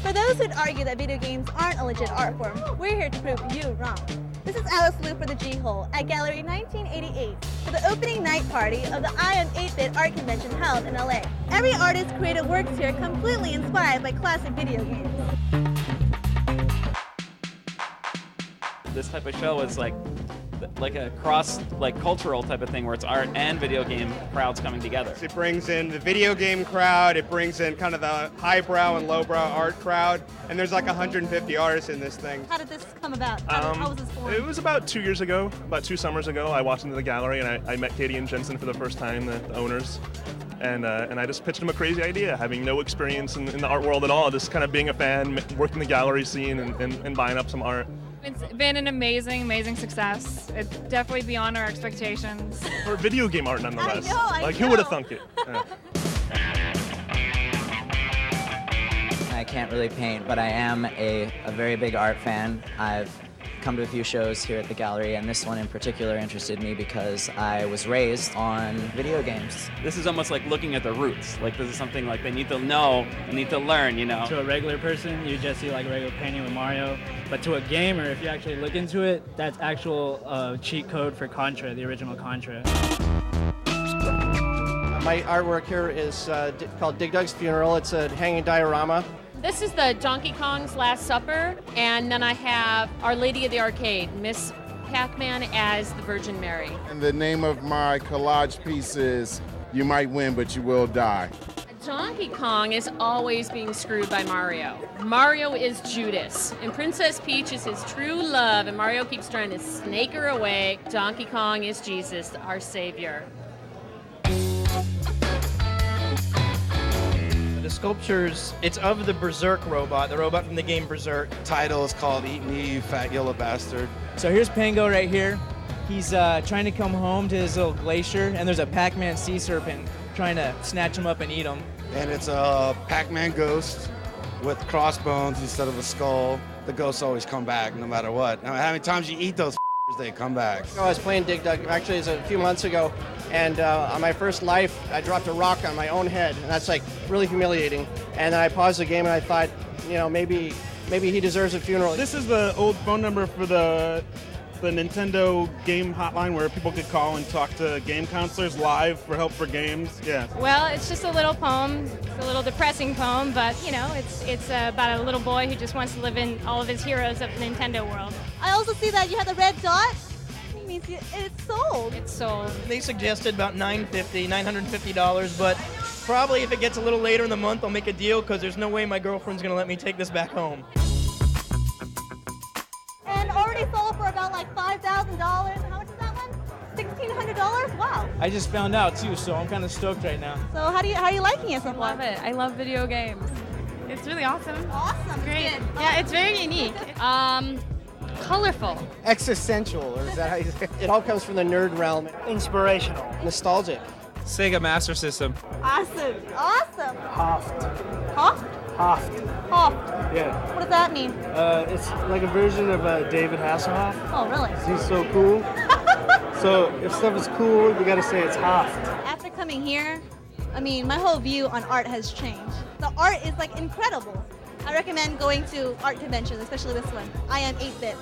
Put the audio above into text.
For those who'd argue that video games aren't a legit art form, we're here to prove you wrong. This is Alice Liu for the G-Hole at Gallery 1988 for the opening night party of the IM 8-Bit Art Convention held in LA. Every artist created works here completely inspired by classic video games. This type of show is like a cross cultural type of thing where it's art and video game crowds coming together. It brings in the video game crowd, it brings in kind of the highbrow and lowbrow art crowd, and there's like 150 artists in this thing. How did this come about? How was this formed? It was about 2 years ago, about 2 summers ago. I walked into the gallery and I met Katie and Jensen for the first time, the owners. And I just pitched them a crazy idea, having no experience in the art world at all, just kind of being a fan, working the gallery scene and buying up some art. It's been an amazing success. It's definitely beyond our expectations. For video game art, nonetheless. I know. Who would have thunk it? Yeah. I can't really paint, but I am a very big art fan. I've come to a few shows here at the gallery, and this one in particular interested me because I was raised on video games. This is almost like looking at the roots. Like this is something like they need to know, they need to learn, you know. To a regular person, you just see like regular painting with Mario. But to a gamer, if you actually look into it, that's actual cheat code for Contra, the original Contra. My artwork here is called Dig Dug's Funeral. It's a hanging diorama. This is the Donkey Kong's Last Supper, and then I have Our Lady of the Arcade, Miss Pac-Man as the Virgin Mary. And the name of my collage piece is You Might Win, But You Will Die. Donkey Kong is always being screwed by Mario. Mario is Judas, and Princess Peach is his true love, and Mario keeps trying to snake her away. Donkey Kong is Jesus, our savior. The sculptures, it's of the Berserk robot, the robot from the game Berserk. Title is called Eat Me, You Fat Yellow Bastard. So here's Pango right here. He's trying to come home to his little glacier, and there's a Pac-Man sea serpent trying to snatch him up and eat him. And it's a Pac-Man ghost with crossbones instead of a skull. The ghosts always come back no matter what. Now, how many times you eat those they come back? I was playing Dig Dug, actually it was a few months ago, and on my first life, I dropped a rock on my own head, and that's like really humiliating. And then I paused the game and I thought, you know, maybe he deserves a funeral. This is the old phone number for the Nintendo game hotline where people could call and talk to game counselors live for help for games. Yeah. Well, it's just a little poem. It's a little depressing poem, but you know, it's about a little boy who just wants to live in all of his heroes of the Nintendo world. I also see that you have the red dot. It means it's sold. It's sold. They suggested about $950, but probably if it gets a little later in the month, I'll make a deal because there's no way my girlfriend's gonna let me take this back home. And already sold for about like $5,000. How much is that one? $1,600? Wow. I just found out too, so I'm kind of stoked right now. So how are you liking it so far? I love it. I love video games. It's really awesome. Awesome. Great. Good. Yeah, it's very unique. Colorful. Existential, or is that how you say it? It all comes from the nerd realm. Inspirational. Nostalgic. Sega Master System. Awesome. Awesome. Hoft. Hoft? Hoft. Hoft. Yeah. What does that mean? It's like a version of David Hasselhoff. Oh, really? He's so cool. So if stuff is cool, you gotta say it's Hoft. After coming here, I mean, my whole view on art has changed. The art is like incredible. I recommend going to art conventions, especially this one. IM 8-Bit.